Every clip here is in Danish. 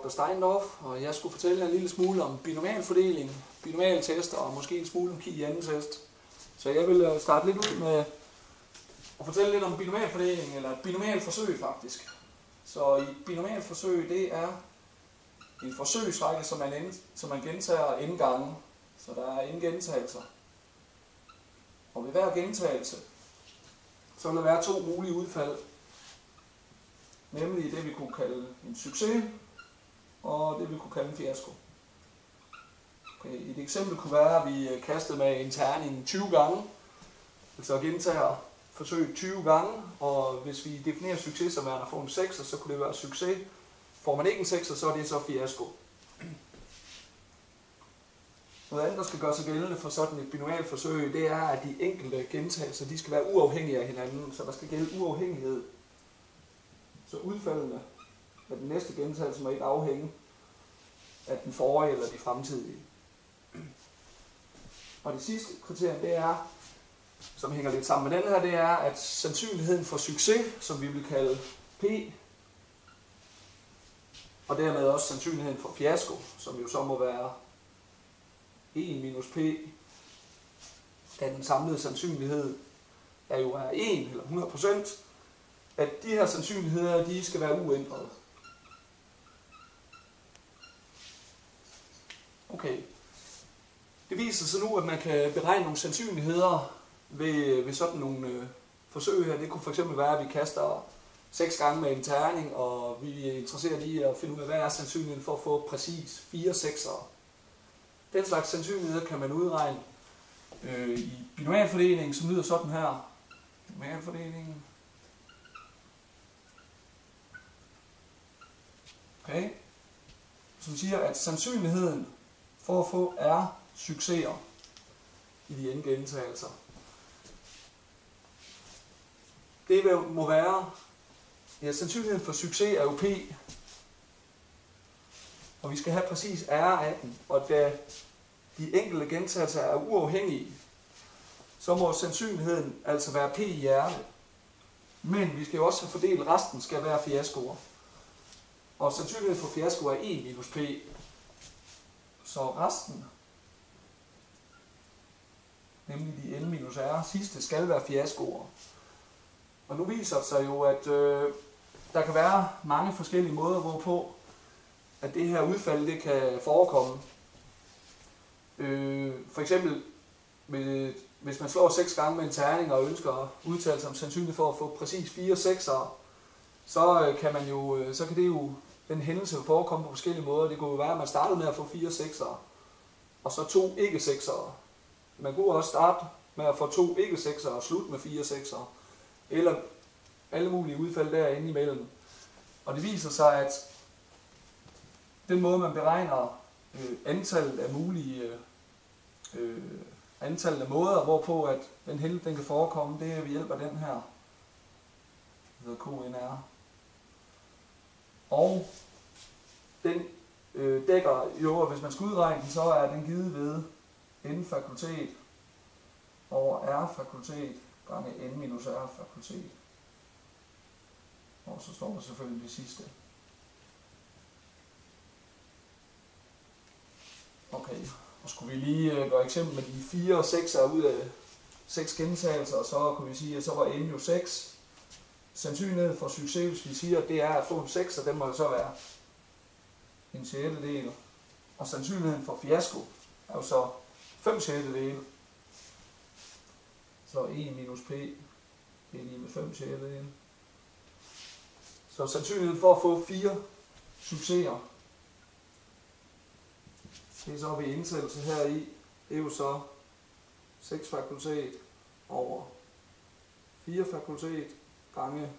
Dr. Steindorf, og jeg skulle fortælle en lille smule om binomialfordeling, binomialtest og måske en smule om key i anden test. Så jeg vil starte lidt ud med at fortælle lidt om binomialfordeling, eller binomialforsøg faktisk. Så i binomialforsøg, det er en forsøgsrække, som man gentager n gange, så der er n gentagelser. Og ved hver gentagelse, så vil der være to mulige udfald, nemlig det vi kunne kalde en succes, og det vi kunne kalde en fiasko. Okay, et eksempel kunne være, at vi kastede med en terning 20 gange, altså gentager forsøget 20 gange, og hvis vi definerer succes som at få en 6'er, så kunne det være succes. Får man ikke en 6'er, så er det så fiasko. Noget andet, der skal gøre sig gældende for sådan et binomialt forsøg, det er, at de enkelte gentagelser, de skal være uafhængige af hinanden, så der skal gælde uafhængighed. Så udfaldene af den næste gentagelse må ikke afhænge af den forrige eller de fremtidige. Og det sidste kriterie, det er, som hænger lidt sammen med den her, det er, at sandsynligheden for succes, som vi vil kalde P, og dermed også sandsynligheden for fiasko, som jo så må være 1 minus P, da den samlede sandsynlighed er jo 1 eller 100%, at de her sandsynligheder, de skal være uændrede. Okay. Det viser sig nu, at man kan beregne nogle sandsynligheder ved sådan nogle forsøg her. Det kunne fx være, at vi kaster 6 gange med en terning, og vi er interesseret i at finde ud af, hvad er sandsynligheden for at få præcis 4 6'ere. Den slags sandsynligheder kan man udregne i binomialfordelingen, som lyder sådan her. Binomialfordelingen. Okay. Som siger, at sandsynligheden for at få R succeser i de n gentagelser. Det må være, ja, sandsynligheden for succes er jo P, og vi skal have præcis R af den, og da de enkelte gentagelser er uafhængige, så må sandsynligheden altså være P i R. Men vi skal jo også have fordelt, resten skal være fiaskoer. Og sandsynligheden for fiasko er 1 minus P. Så resten, nemlig de n minus R, sidste skal være fiaskoer. Og nu viser det sig jo, at der kan være mange forskellige måder, hvorpå at det her udfald det kan forekomme. For eksempel, hvis man slår 6 gange med en terning og ønsker at udtale sig om sandsynlighed for at få præcis 4 6'ere, så kan det jo den hændelse forekomme på forskellige måder. Det kunne jo være, at man startede med at få 4 6'ere, og så 2 ikke 6'ere. Man kunne også starte med at få 2 ikke 6'ere og slutte med 4 6'ere. Eller alle mulige udfald derinde imellem. Og det viser sig, at den måde, man beregner antallet af mulige antallet af måder, hvorpå at den hændelse den kan forekomme, det er ved hjælp af den her, der hedder KNR. Og den dækker jo, hvis man skal udregne den, så er den givet ved n-fakultet over r-fakultet gange n minus r-fakultet. Og så står der selvfølgelig det sidste. Okay, og skulle vi lige gøre eksempel med de 4 og 6'ere ud af 6 gentagelser, og så kunne vi sige, at så var n jo 6. Sandsynligheden for succes, hvis vi siger, at det er at få en 6'er, den må jo så være en 6/6. Og sandsynligheden for fiasko er jo så 5/6. Så 1 minus P, det er lige med 5/6. Så sandsynligheden for at få 4 succeser, det er så ved indsættelse heri, det er jo så 6 fakultet over 4 fakultet gange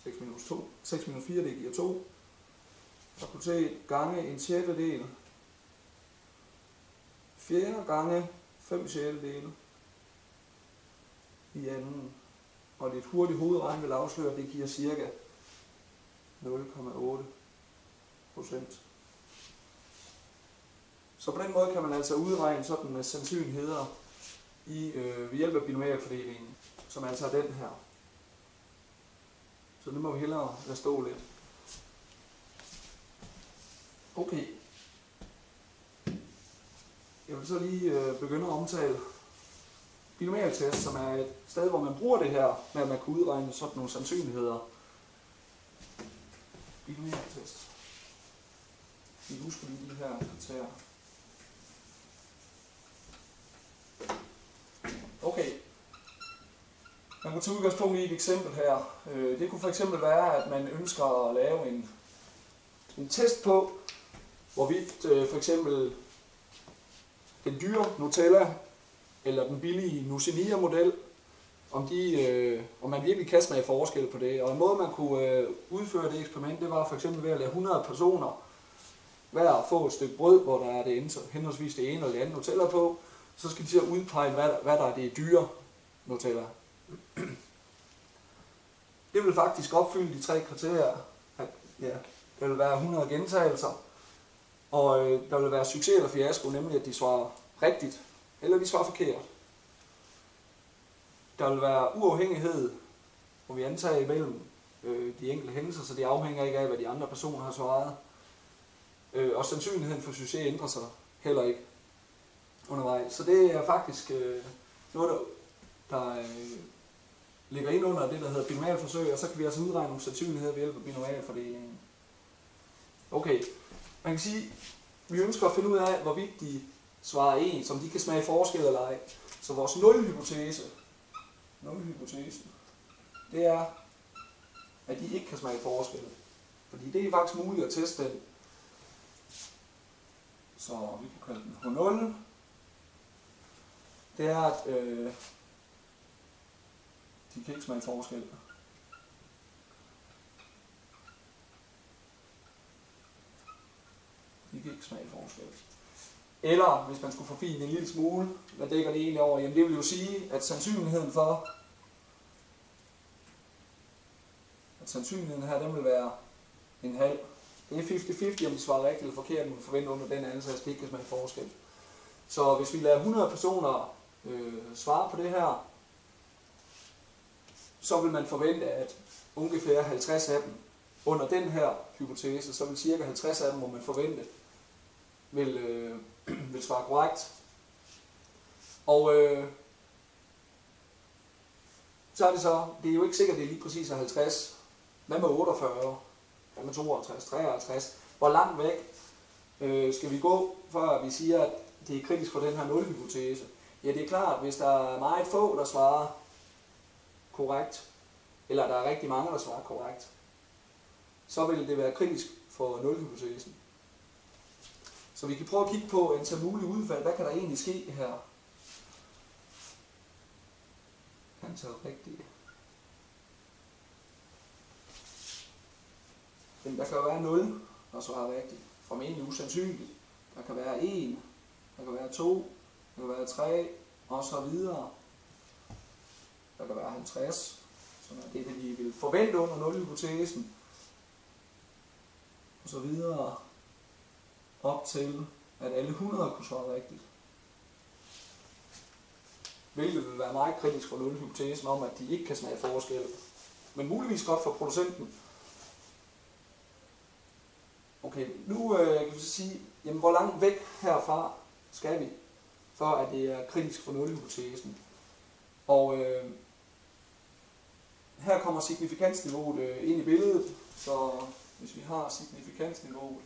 6 minus 2. 6 minus 4, det giver 2. Fakultet gange en 6/6. 4 gange 5/6 i anden. Og det er et hurtigt hovedregn vil afsløre, det giver cirka 0,8%. Så på den måde kan man altså udregne sådan med sandsynligheder ved hjælp af binomialfordelingen, som altså er den her. Så nu må vi hellere lade stå lidt. Okay. Jeg vil så lige begynde at omtale binomialtest, som er et sted, hvor man bruger det her med, at man kan udregne sådan nogle sandsynligheder. Binomialtest. Vi husker lige de her kriterier. Okay. Man kan tage udgangspunkt i et eksempel her. Det kunne for eksempel være, at man ønsker at lave en test på, hvorvidt for eksempel den dyre Nutella eller den billige Nucenia-model, om man virkelig kan smage forskel på det. Og en måde, man kunne udføre det eksperiment, det var for eksempel ved at lade 100 personer hver få et stykke brød, hvor der er henholdsvis det ene eller det andet Nutella på. Så skal de så udpege, hvad der er det dyre Nutella. Det vil faktisk opfylde de 3 kriterier. Ja, der vil være 100 gentagelser, og der vil være succes eller fiasko, nemlig at de svarer rigtigt, eller de svarer forkert. Der vil være uafhængighed, hvor vi antager imellem de enkelte hændelser, så det afhænger ikke af, hvad de andre personer har svaret. Og sandsynligheden for succes ændrer sig heller ikke undervejs. Så det er faktisk noget, der ligger ind under det, der hedder binomialforsøg, og så kan vi altså udregne nogle sandsynligheder ved hjælp af binomialfordelingen. Okay, man kan sige, at vi ønsker at finde ud af, hvorvidt de svarer 1, som de kan smage forskel eller ej. Så vores nulhypotesen, det er, at de ikke kan smage forskel. Fordi det er faktisk muligt at teste den. Så vi kan kalde den H0. Det er, at de kan ikke smage forskel. De kan ikke smage forskel. Eller, hvis man skulle forfine en lille smule, hvad dækker det egentlig over? Jamen det vil jo sige, at sandsynligheden for, at sandsynligheden her, den vil være en halv. Det er 50-50, om de svarer rigtigt eller forkert, man forventer under den ansats, at det ikke kan smage forskel. Så hvis vi lader 100 personer svare på det her, så vil man forvente, at ungefær 50 af dem under den her hypotese, så vil cirka 50 af dem, må man forvente, vil svare korrekt. Og så er det er jo ikke sikkert, at det er lige præcis 50. Hvad med 48? Hvad med 52, 53? Hvor langt væk skal vi gå, før vi siger, at det er kritisk for den her nulhypotese? Ja, det er klart, hvis der er meget få, der svarer korrekt, eller der er rigtig mange, der svarer korrekt, så vil det være kritisk for nulhypotesen. Så vi kan prøve at kigge på antal mulige udfald. Hvad kan der egentlig ske her? Antal rigtige. Der kan være 0, der svarer rigtigt. Formentlig usandsynligt. Der kan være 1, der kan være 2, der kan være 3, og så videre. Der kan være 50, som er det, vi vil forvente under nulhypotesen. Og så videre op til, at alle 100 kunne svare rigtigt. Hvilket vil være meget kritisk for nulhypotesen om, at de ikke kan smage forskel. Men muligvis godt for producenten. Okay, nu kan vi så sige, jamen, hvor langt væk herfra skal vi, for at det er kritisk for nulhypotesen. Og her kommer signifikansniveauet ind i billedet, så hvis vi har signifikansniveauet,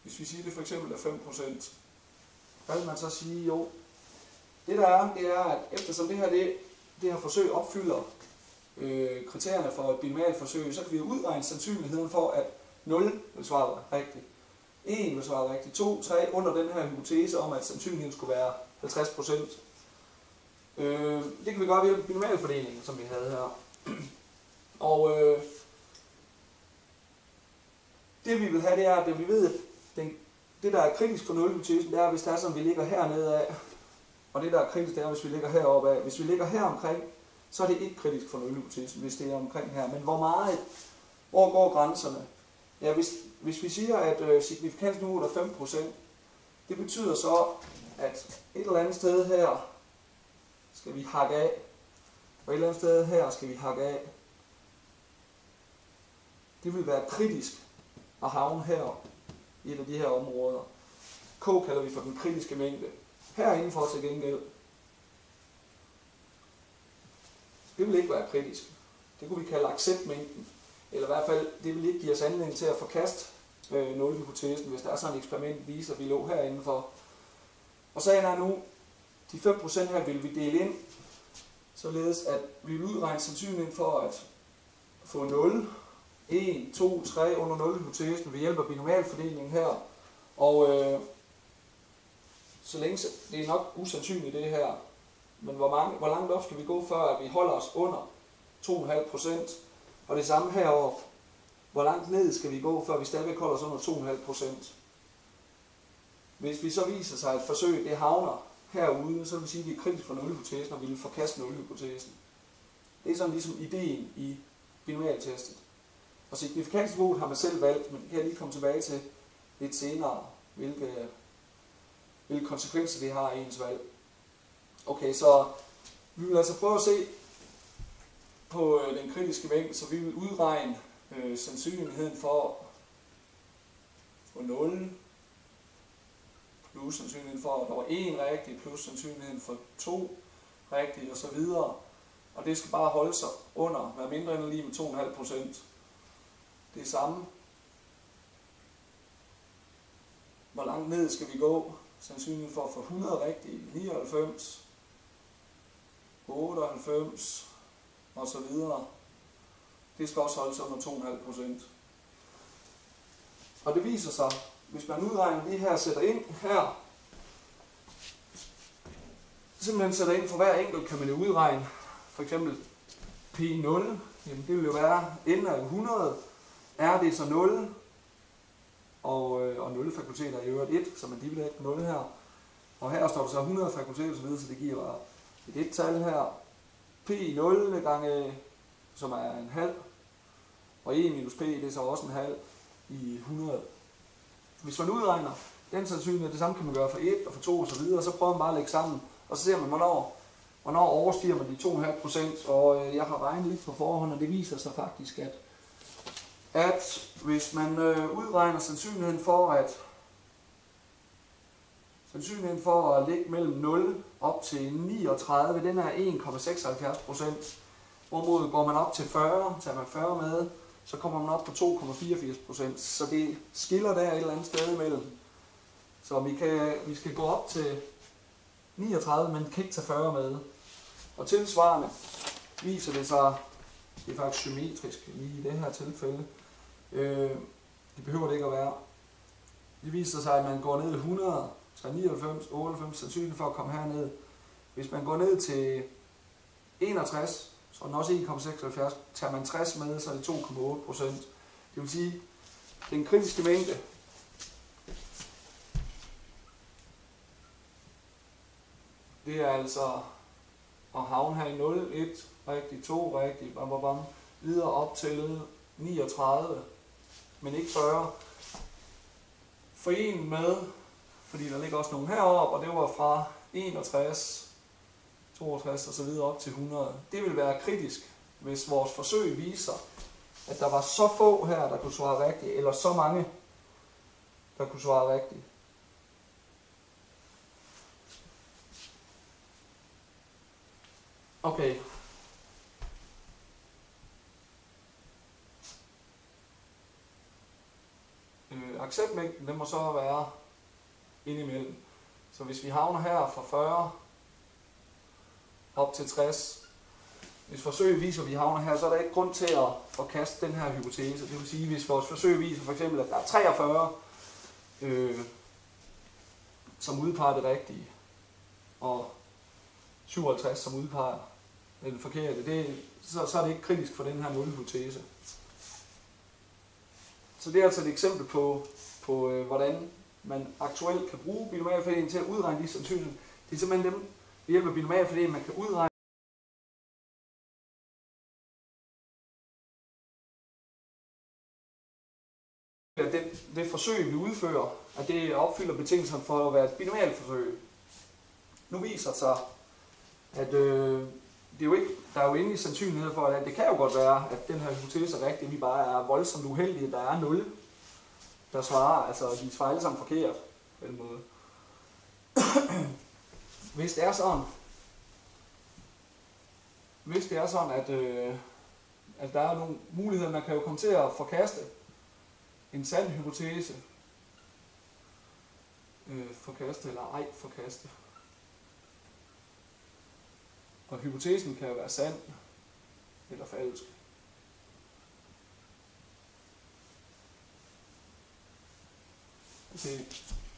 hvis vi siger det for eksempel er 5%, hvad vil man så sige? Jo, det der er, det er, at eftersom det her forsøg opfylder kriterierne for et binomialforsøg, så kan vi udregne sandsynligheden for, at 0 vil svare rigtigt, 1 vil svare rigtigt, 2, 3 under den her hypotese om, at sandsynligheden skulle være 50%. Det kan vi gøre ved binomialfordelingen, som vi havde her. Og det vi vil have, det er, at vi ved, at det der er kritisk for nulhypotesen, det er, hvis det er sådan, vi ligger hernede af, og det der er kritisk, det er, hvis vi ligger heroppe af. Hvis vi ligger her omkring, så er det ikke kritisk for nulhypotesen, hvis det er omkring her. Men hvor går grænserne? Ja, hvis vi siger, at signifikansniveauet er 5%, det betyder så, at et eller andet sted her skal vi hakke af. og et eller andet sted her skal vi hakke af. Det vil være kritisk at havne her i et af de her områder. K kalder vi for den kritiske mængde. Herindenfor til gengæld, det vil ikke være kritisk. Det kunne vi kalde acceptmængden. Eller i hvert fald, det vil ikke give os anledning til at forkaste nulhypotesen, hvis der er sådan et eksperiment, der viser, at vi lå herindenfor. Og sagen er nu, de 5% her vil vi dele ind, således at vi vil udregne sandsynligheden for at få 0, 1, 2, 3 under nulhypotesen ved hjælp af binomialfordelingen her. Og så længe det er nok usandsynligt det her, men hvor langt op skal vi gå, før at vi holder os under 2,5%? Og det samme herover. Hvor langt ned skal vi gå, før vi stadigvæk holder os under 2,5%? Hvis vi så viser sig, at forsøget det havner herude, så vil vi sige, at vi er kritisk for nulhypotesen, og vi vil forkaste nulhypotesen. Det er sådan ligesom ideen i binomialtestet. Og signifikansniveauet har man selv valgt, men det kan jeg lige komme tilbage til lidt senere, hvilke konsekvenser det har i ens valg. Okay, så vi vil altså prøve at se på den kritiske mængde, så vi vil udregne sandsynligheden for 0, plus sandsynligheden for, at der var 1 rigtig, plus sandsynligheden for 2 rigtig, og så videre. Og det skal bare holde sig under, være mindre end lige med 2,5%. Det er samme. Hvor langt ned skal vi gå? Sandsynligheden for at få 100 rigtige, 99, 98 og så videre. Det skal også holde sig under 2,5%. Og det viser sig, hvis man udregner det her, sætter ind her, simpelthen sætter ind for hver enkelt, kan man jo udregne, for eksempel P0, jamen det vil jo være, n er 100, R det er så 0, og 0 fakulteter er i øvrigt 1, så man dividerer ikke på 0 her. Og her står der så 100 fakulteter, så det giver bare et tal her. P0 gange, som er en halv, og 1 minus P, det er så også en halv i 100. Hvis man udregner den sandsynlighed, det samme kan man gøre for 1 og for 2 og så videre, så prøver man bare at lægge sammen, og så ser man, hvornår overstiger man de 2,5%, og jeg har regnet lidt på forhånd, og det viser sig faktisk, at hvis man udregner sandsynligheden for at ligge mellem 0 op til 39, den er 1,76%. Hvorimod går man op til 40, tager man 40 med, så kommer man op på 2,84%. Så det skiller der et eller andet sted imellem. Så vi skal gå op til 39, men kan ikke tage 40 med. Og tilsvarende viser det sig, det er faktisk symmetrisk lige i det her tilfælde. Det behøver det ikke at være. Det viser sig, at man går ned i 100, tager 99, 98 sandsynligt for at komme herned. Hvis man går ned til 61, så er den også 1,76. Tager man 60 med, så er det 2,8%. Det vil sige, den kritiske mængde, det er altså at havne her i 0, 1, rigtig, 2, rigtig, videre op til 39, men ikke 40. Forenet med, fordi der ligger også nogle heroppe, og det var fra 61, 62 og så videre op til 100. Det vil være kritisk, hvis vores forsøg viser, at der var så få her, der kunne svare rigtigt, eller så mange, der kunne svare rigtigt. Okay. Acceptmængden, den må så være indimellem. Så hvis vi havner her fra 40 op til 60, hvis forsøget viser, at vi havner her, så er der ikke grund til at forkaste den her hypotese. Det vil sige, hvis vores forsøg viser for eksempel, at der er 43, som udpeger det rigtige, og 57, som udpeger den forkerte, så er det ikke kritisk for den her nulhypotese. Så det er altså et eksempel på hvordan man aktuelt kan bruge binomialfordelingen til at udregne de sandsynligheder. Det er simpelthen dem, ved hjælp af binomialfordelingen, man kan udregne at det forsøg, vi udfører, at det opfylder betingelserne for at være et binomialforsøg. Nu viser det sig, at det er jo ikke, der er jo egentlig sandsynlighed for, at det kan jo godt være, at den her hypotese er rigtig, vi bare er voldsomt uheldige, der er 0, der svarer, altså de svarer alle sammen forkert på den måde. Hvis det er sådan, at der er nogle muligheder, man kan jo komme til at forkaste en sand hypotese, forkaste eller ej forkaste. Og hypotesen kan jo være sand eller falsk. Okay.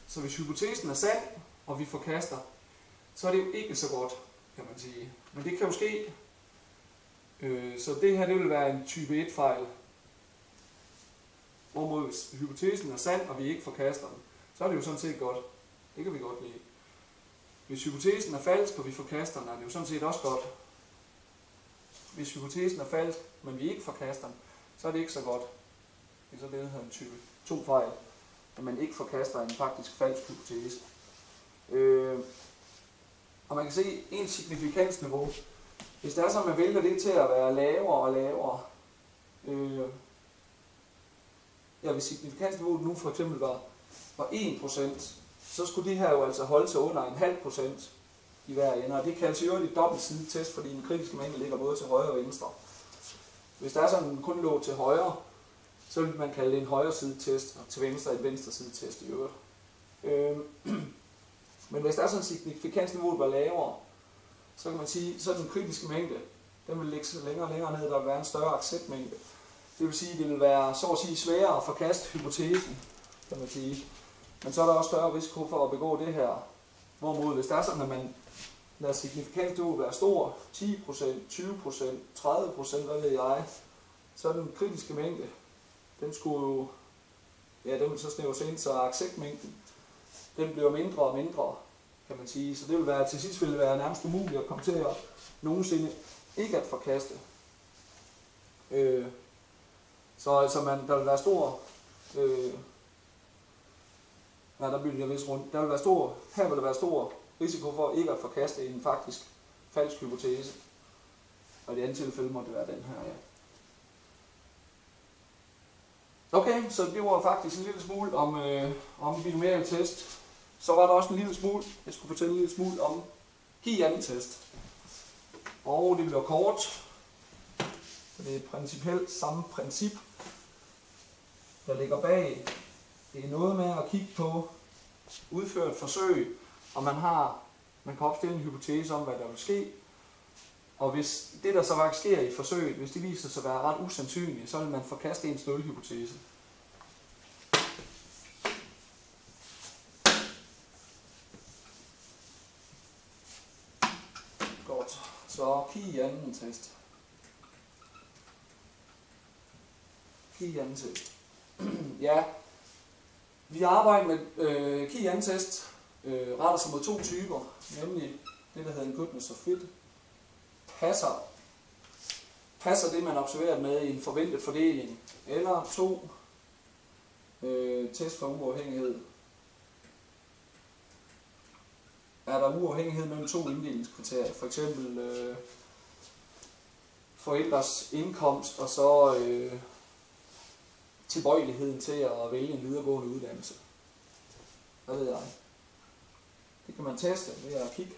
Så hvis hypotesen er sand, og vi forkaster, så er det jo ikke så godt, kan man sige. Men det kan jo ske. Så det her, det vil være en type 1 fejl. Hvorimod hvis hypotesen er sand, og vi ikke forkaster den, så er det jo sådan set godt. Det kan vi godt lide. Hvis hypotesen er falsk, og vi forkaster den, er det jo sådan set også godt. Hvis hypotesen er falsk, men vi ikke forkaster den, så er det ikke så godt. Det er så det, der hedder en type 2 fejl, at man ikke forkaster en faktisk falsk hypotese. Og man kan se en signifikansniveau. Hvis det er så, at man vælger det til at være lavere og lavere, hvis signifikansniveauet nu for eksempel var 1%, så skulle det her jo altså holde sig under 0,5% i hver ende. Og det kaldes jo et dobbeltsidet test, fordi den kritiske mængde ligger både til højre og venstre. Hvis der er sådan, den kun lå til højre, så vil man kalde det en højre side test, og til venstre et venstre side test i øvrigt. Men hvis der er sådan en signifikansniveau, der var lavere, så kan man sige, så den kritiske mængde, den vil ligge længere og længere ned, der vil være en større acceptmængde. Det vil sige, at det vil være så at sige sværere at forkaste hypotesen, kan man sige. Men så er der også større risiko for at begå det her. Hvorimod, hvis der er sådan, at man lader signifikansniveauet være stor, 10%, 20%, 30%, hvad ved jeg, så den kritiske mængde, den vil så snævres ind, så acceptmængden, den bliver mindre og mindre, kan man sige. Så det vil være, til sidst vil det være nærmest umuligt at komme til at nogensinde ikke at forkaste. Så der vil være stor, der vil jeg vist rundt. Her vil der være stor risiko for ikke at forkaste en faktisk falsk hypotese. Og i det andet tilfælde må det være den her, ja. Okay, så det var faktisk en lille smule om binomial test. Så var der også en lille smule, jeg skulle fortælle en lille smule om Ki-anden-test. Og det bliver kort. Det er principielt samme princip, der ligger bag. Det er noget med at kigge på, udføre et forsøg, og man kan opstille en hypotese om, hvad der vil ske. Og hvis det, der så faktisk sker i forsøget, hvis det viser sig at være ret usandsynligt, så vil man forkaste ens nulhypotese. Godt. Så Ki-anden-test. Ki-anden-test. Ja, vi arbejder med Ki-anden-test, retter sig mod 2 typer, nemlig det, der hedder en goodness of fit. Passer det, man observerer med i en forventet fordeling, eller 2 test for uafhængighed. Er der uafhængighed mellem 2 inddelingskriterier, for eksempel forældres indkomst og så tilbøjeligheden til at vælge en videregående uddannelse. Hvad ved jeg? Det kan man teste ved at kigge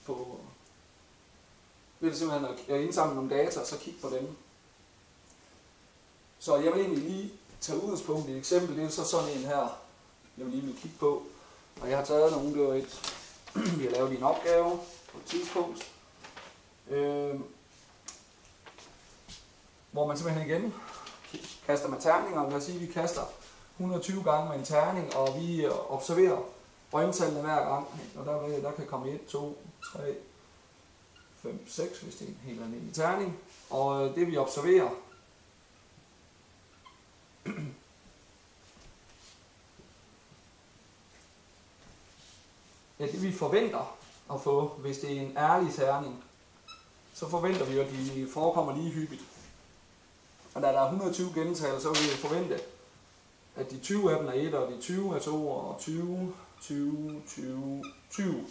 på, ved simpelthen at indsamle nogle data og så kigge på dem. Så jeg vil egentlig lige tage udgangspunkt i et eksempel, det er så sådan en her, jeg vil lige kigge på. Og jeg har taget nogle, det var vi har lavet en opgave på et tidspunkt, hvor man simpelthen igen kaster med terninger. Lad os sige, at vi kaster 120 gange med en terning, og vi observerer øjentallene hver gang. Og der kan komme 1, 2, 3, 5, 6, hvis det er en helt almindelig terning. Og det vi observerer, ja, det vi forventer at få, hvis det er en ærlig terning, så forventer vi jo, at de forekommer lige hyppigt. Og da der er 120 gental, så vil vi forvente, at de 20 af dem er 1, og de 20 er 2, og 20, 20, 20, 20.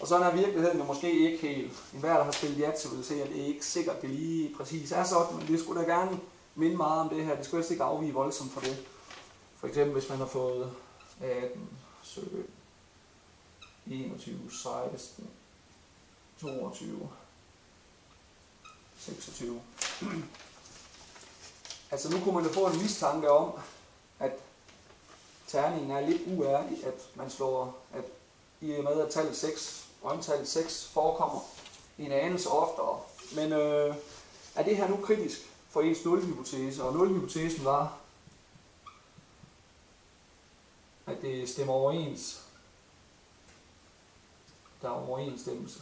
Og sådan er virkeligheden jo måske ikke helt. Enhver, der har spillet Yatzy, vil se, at det ikke sikkert, det lige præcis er sådan, men det skulle da gerne minde meget om det her. Det skulle helst ikke afvige voldsomt for det. For eksempel, hvis man har fået 18, 17, 21, 16, 22, 26. Altså nu kunne man jo få en mistanke om, at terningen er lidt uærlig, at man slår, at i og med at tallet 6, rømtallet 6 forekommer en anelse oftere. Men er det her nu kritisk for ens nulhypotese? Og nulhypotesen var, at det stemmer overens. Der er overensstemmelse.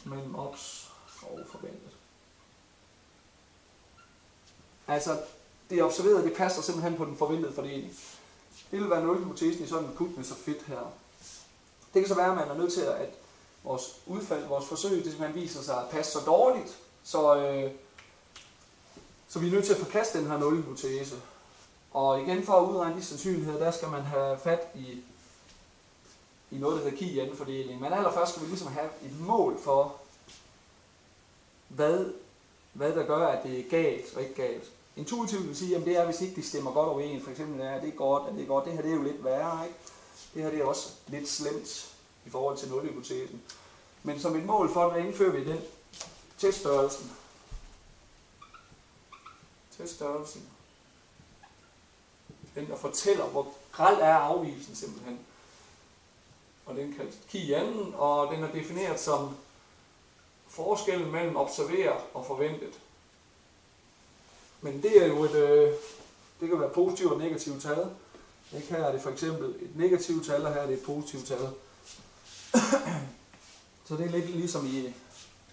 Mellem ops og forventet. Altså, det observerede, det passer simpelthen på den forventede fordeling. Det vil være nulhypotesen i sådan en kut med så fedt her. Det kan så være, at man er nødt til, at vores udfald, vores forsøg, det simpelthen viser sig at passe så dårligt, så vi er nødt til at forkaste den her nulhypotese. Og igen, for at udregne de sandsynligheder, der skal man have fat i noget, der hedder Chi-Jan-fordeling. Men allerførst skal vi ligesom have et mål for, hvad der gør, at det er galt og ikke galt. Intuitivt vil sige, at det er, hvis ikke de stemmer godt overens. For eksempel er det godt, at det er godt. Det her det er jo lidt værre, ikke? Det her det er også lidt slemt i forhold til nulhypotesen. Men som et mål for, at indfører vi den teststørrelsen. Teststørrelsen. Den, der fortæller, hvor grel er afvigelsen simpelthen. Og den kaldes Chi-Jan, og den er defineret som forskellen mellem observeret og forventet. Men det er jo det kan være positivt og negativt tal. Her er det for eksempel et negativt tal, og her er det et positivt tal. Så det er lidt ligesom i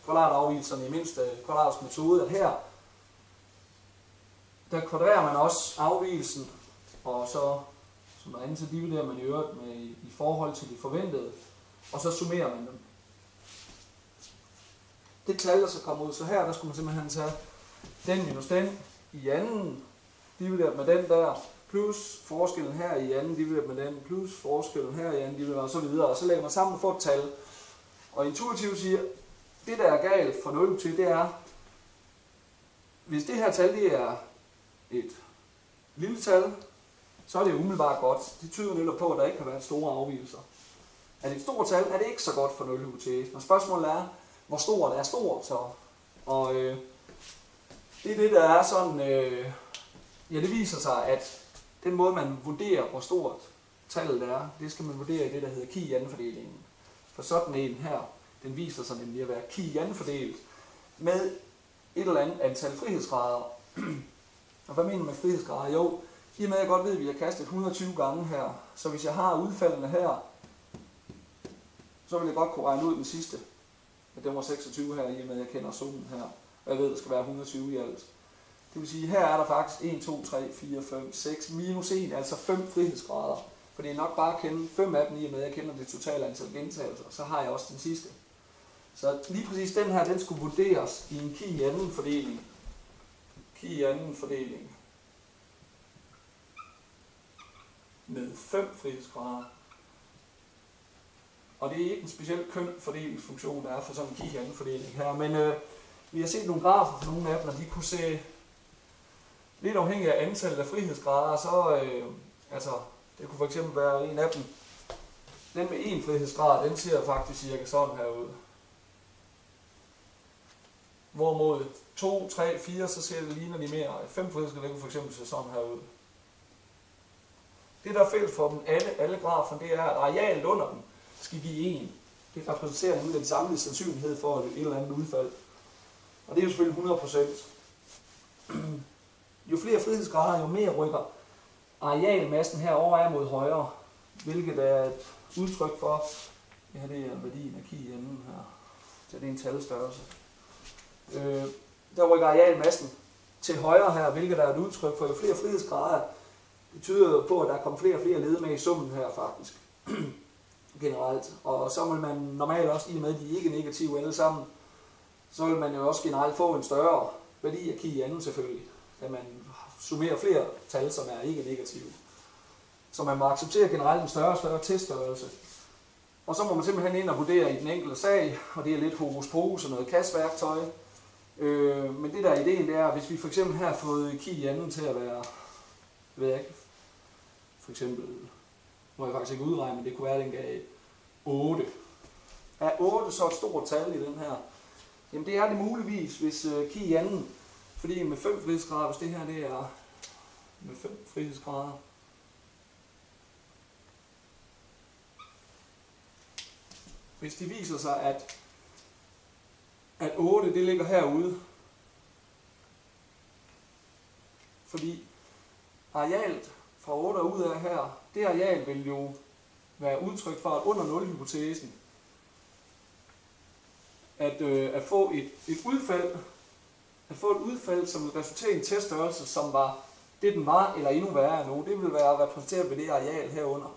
kvadratatafvigelserne i mindste kvadrats metode, at her der kvadrerer man også afvigelsen, og så som andet så dividerer man i øvrigt med i forhold til de forventede, og så summerer man dem. Det tal, der så kommer ud, så her der skulle man simpelthen tage den minus den i anden, divideret med den der, plus forskellen her i anden, divideret med den, plus forskellen her i anden, divideret og så videre, og så lægger man sammen og får et tal. Og intuitivt siger, det der er galt fra 0 til, det er, hvis det her tal det er et lille tal, så er det umiddelbart godt. Det tyder netop på, at der ikke kan være store afvigelser. Er det et stort tal, er det ikke så godt for nulhypotesen. Og spørgsmålet er, hvor stort er stort så? Og det er det, der er sådan, ja det viser sig, at den måde man vurderer, hvor stort tallet er, det skal man vurdere i det, der hedder Chi-Jan-fordelingen. For sådan en her, den viser sig nemlig at være Chi-Jan-fordelt med et eller andet antal frihedsgrader. Og hvad mener man med frihedsgrader? Jo, i og med at jeg godt ved, at vi har kastet 120 gange her, så hvis jeg har udfaldene her, så vil jeg godt kunne regne ud den sidste, at den var 26 her, i og med at jeg kender summen her, og jeg ved, at der skal være 120 i alt. Det vil sige, her er der faktisk 1, 2, 3, 4, 5, 6, minus 1, altså 5 frihedsgrader. For det er nok bare at kende 5 af dem, i og med at jeg kender det totale antal gentagelser, så har jeg også den sidste. Så lige præcis den her, den skulle vurderes i en Chi-Jan-fordeling. Chi-Jan-fordeling. Med 5 frihedsgrader. Og det er ikke en specielt køn fordelingsfunktion, der er for sådan en Chi-Jan-fordeling her. Men vi har set nogle grafer for nogle af dem, og de kunne se lidt afhængig af antallet af frihedsgrader. Så altså, det kunne for eksempel være en af dem. Den med 1 frihedsgrad, den ser faktisk cirka sådan her ud. Hvorimod 2, 3, 4, så ser det ligner de mere. 5 frihedsgrader, den kunne for eksempel se sådan her ud. Det der er fælles for dem, alle graferne, det er, at arealet under dem skal give 1. Det repræsenterer nemlig den samlede sandsynlighed for et eller andet udfald. Og det er jo selvfølgelig 100%. Jo flere frihedsgrader, jo mere rykker arealmassen herover er mod højre, hvilket er et udtryk for, ja det er værdien af Chi-Jan her, så det er en talstørrelse. Der rykker arealmassen til højre her, hvilket er et udtryk for, jo flere frihedsgrader, det tyder på, at der kommer flere og flere led med i summen her faktisk, generelt. Og så vil man normalt også, i og med at de ikke er negative alle sammen, så vil man jo også generelt få en større værdi af Chi-Jan selvfølgelig, da man summere flere tal, som er ikke negative. Så man må acceptere generelt en større og større teststørrelse. Og så må man simpelthen ind og vurdere i den enkelte sag, og det er lidt hokus pokus og noget kastværktøj. Men det der er ideen, det er, hvis vi for eksempel her har fået ki i anden til at være, ved jeg ikke, for eksempel, må jeg faktisk ikke udregne, men det kunne være, at den gav 8. Er 8 så et stort tal i den her? Jamen det er det muligvis, hvis ki i anden, fordi med 5 frihedsgrader, hvis det her det er med 5 frihedsgrader, hvis det viser sig, at 8 det ligger herude, fordi arealet fra 8 og ud af her, det areal vil jo være udtryk for, at under 0-hypotesen, at få et udfald, som vil resultere i en teststørrelse, som var det den var, eller endnu værre nu, det vil være repræsenteret ved det areal herunder.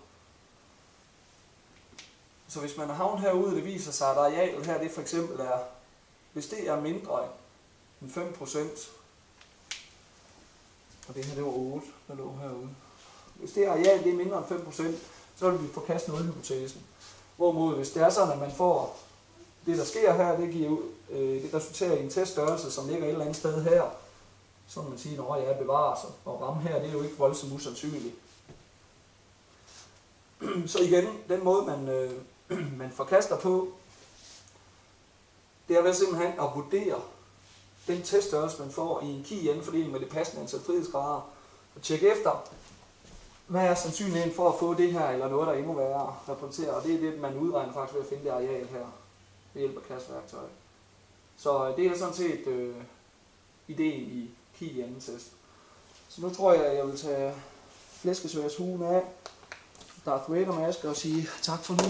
Så hvis man har havnet herude, det viser sig, at arealet her, det for eksempel er, hvis det er mindre end 5%, og det her det var 8, der lå herude. Hvis det areal det er mindre end 5%, så vil vi forkaste 0-hypotesen. Hvorimod hvis det er sådan, at man får det der sker her, det resulterer i en teststørrelse, som ligger et eller andet sted her, så man siger, at jeg bevarer sig, og ramme her, det er jo ikke voldsomt usandsynligt. Så igen, den måde man forkaster på, det er ved simpelthen at vurdere den teststørrelse, man får i en ki anden fordeling med det passende antal frihedsgrader, og tjekke efter, hvad er sandsynligheden for at få det her, eller noget, der er endnu værre repræsenterer, og det er det, man udregner faktisk ved at finde det areal her, ved hjælp af kastværktøj. Så det er sådan set ideen i ki anden test. Så nu tror jeg, at jeg vil tage flæskesværshuen af, Darth Vader maske og sige tak for nu.